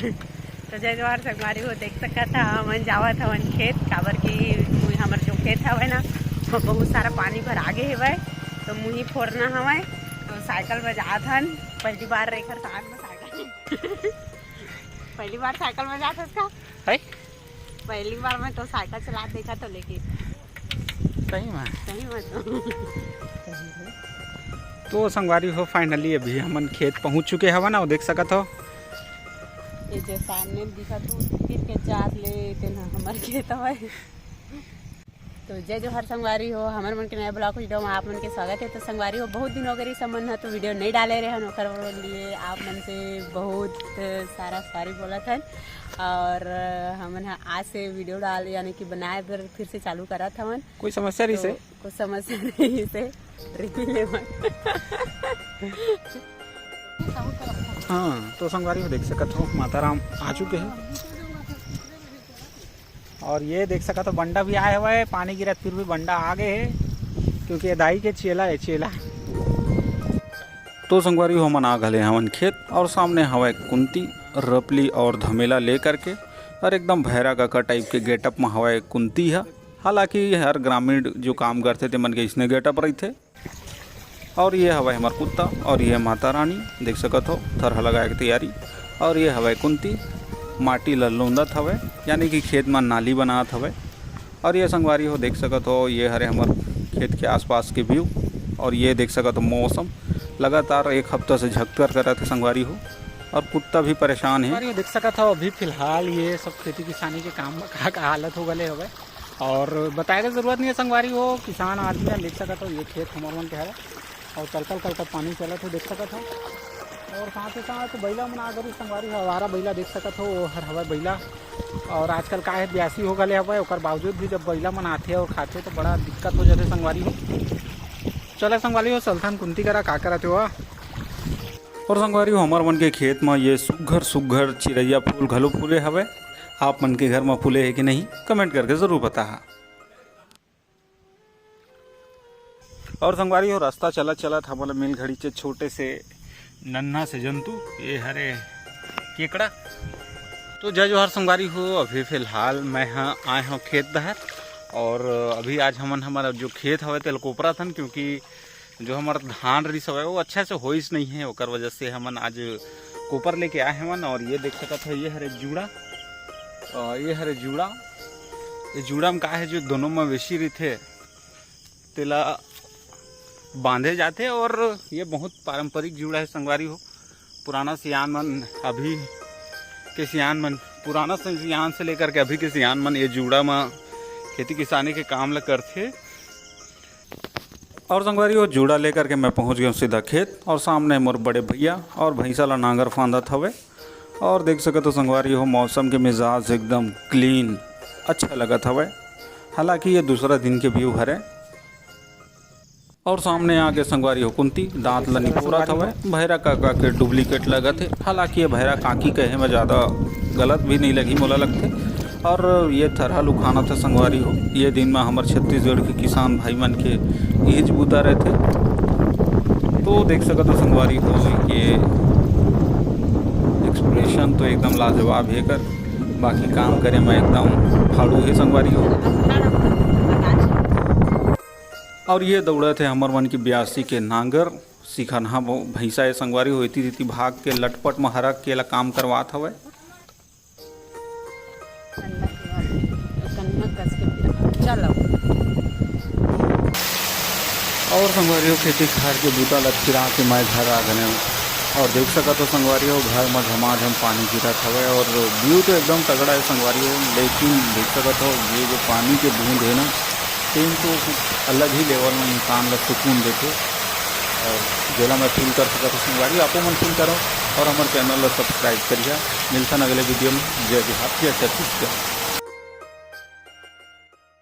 तो जय जवाहर संगवारी हो देख सका था हमन जावत हवन खेत काबर की हमर जो खेत हवे ना वो बहुत सारा पानी भर आगे हेवय तो मुही फोड़ना हवय तो साइकिल में जात हन पहली बार रेखर साथ में साइकिल पहली बार साइकिल में जात हस का है पहली बार में तो साइकिल चला देखा तो लेके सही में तो संगवारी हो फाइनली अभी हमन खेत पहुंच चुके हवा ना देख सकत हो ये जो सामने दिखा तो फिर के चार ले तेना हमर खेत हवे। तो जय जोहर संगवारी हो हमर मन के नया ब्लॉग वीडियो में आप मन के स्वागत है। तो संगवारी हो बहुत दिन हो गए संबंध है तो वीडियो नहीं डाले रहे हैं ओकर लिए आप मन से बहुत सारा सॉरी बोलत हन और हमन आज से वीडियो डाल यानी कि बनाए फिर से चालू करत हवन कोई समस्या रही से कोई समस्या नहीं से हाँ तो संगवारी हो देख सकत हो माता राम आ चुके हैं और ये देख सकत हो बंडा भी आया हुआ है पानी गिरत फिर भी बंडा आ गए है क्योंकि दाई के चेला है चेला। तो संगवारी हो मन आ गए हवन खेत और सामने हवा कुंती रपली और धमेला लेकर के और एकदम भैरा का टाइप के गेटअप में हवा कुंती है। हालांकि हर ग्रामीण जो काम करते थे मन के इसने गेटअप रही थे और ये हवा हमार कुत्ता और ये माता रानी देख सकत हो थरहा लगाए की तैयारी और ये हवा कुंती माटी लल्लौंदत हवे यानी कि खेत में नाली बनात हवे और ये संगवारी हो देख सकत हो ये हरे हमार खेत के आसपास के व्यू और ये देख सकत हो मौसम लगातार एक हफ्ता से झककर कर रहे थे संगवारी हो और कुत्ता भी परेशान है। देख सकत हो अभी फिलहाल ये सब खेती किसानी के काम में का हालत हो गए हवे और बताए की जरूरत नहीं है संगवारी हो किसान आदमी देख सकत हो ये खेत हमार मन के है और कल पानी चलत हो देख सकत हो और साथ ही साथ बैला मन अगर संगवारी हवारा बैला देख सकत हो हर हवा बैला और आजकल का है ब्यासी हो गए हवा और बावजूद भी जब बैला मन आते और खाते तो बड़ा दिक्कत हो जाते संगवारी हो। चले संगवारी हो सल्थन कुंती करा का करते हो और संगवारी हो हमार मन के खेत में ये सुघर चिड़ैया फूल घलो फूले हवे आप मन के घर में फूले है कि नहीं कमेंट करके ज़रूर बता। और संगवारी हो रास्ता चला हमारे मिल घड़ी से छोटे से नन्हा से जंतु ये हरे केकड़ा। तो जय जोहर संगवारी हो अभी फिलहाल मैं आए हूँ खेत दहर और अभी आज हमारा जो खेत हवे तेल कोपरा था क्योंकि जो हमारा धान रिस हवे वो अच्छा से होइस नहीं है ओकर वजह से हमन आज कोपर लेके आए हमन और ये देख सकत है ये हरे जूड़ा ये जूड़ा में का है जो दोनों मवेशी रहते तेला बांधे जाते और ये बहुत पारंपरिक जूड़ा है संगवारी हो पुराना सियान मन अभी के सियान मन पुराना सियान से लेकर के अभी के सियान मन ये जूड़ा में खेती किसानी के काम ला करते। और संगवारी हो जूड़ा लेकर के मैं पहुंच गया सीधा खेत और सामने मोर बड़े भैया और भैंसा ला नांगर फांदत हवे और देख सके तो संगवारी हो मौसम के मिजाज एकदम क्लीन अच्छा लगत हवे। हालांकि ये दूसरा दिन के व्यू हरे और सामने आके संगवारी हो कुंती दांत ला निपोरत हवे भैरा काका के डुप्लीकेट लगत है। हालांकि ये भैरा काकी कहे में ज़्यादा गलत भी नहीं लगी मोला लगते और ये थरहा लुखाना था संगवारी हो ये दिन में हमारे छत्तीसगढ़ के किसान भाई मन के ईज बुता रहे थे। तो देख सका तो संगवारी हो ये एक्सप्रेशन तो एकदम लाजवाब है कर बाकी काम करे मैं एकदम फाड़ू है संगवारी हो। और ये दौड़े थे हमार मन की ब्यासी के नांगर सिखनहा भैंसा ये संगवारी हो इतनी रीति भाग के लटपट में हरक के ला काम करवात हवे और संगवारी हो खेती खार के बूता ला फिरा के मैं घर आ गए और देख सका तो संगवारी हो घर में झमाझम पानी गिरत हवे और व्यू तो एकदम तगड़ा है संगवारी हो लेकिन देख सकत हो ये जो पानी के बूंद है ना तीन तो अलग ही लेवल में इंसान ला सुकून देते और जेला मैं फील कर सकता हूँ संगवारी आपको मन फील करो और हमारे चैनल ला सब्सक्राइब करिए। मिलता अगले वीडियो में जय बिहार जय छत्तीसगढ़।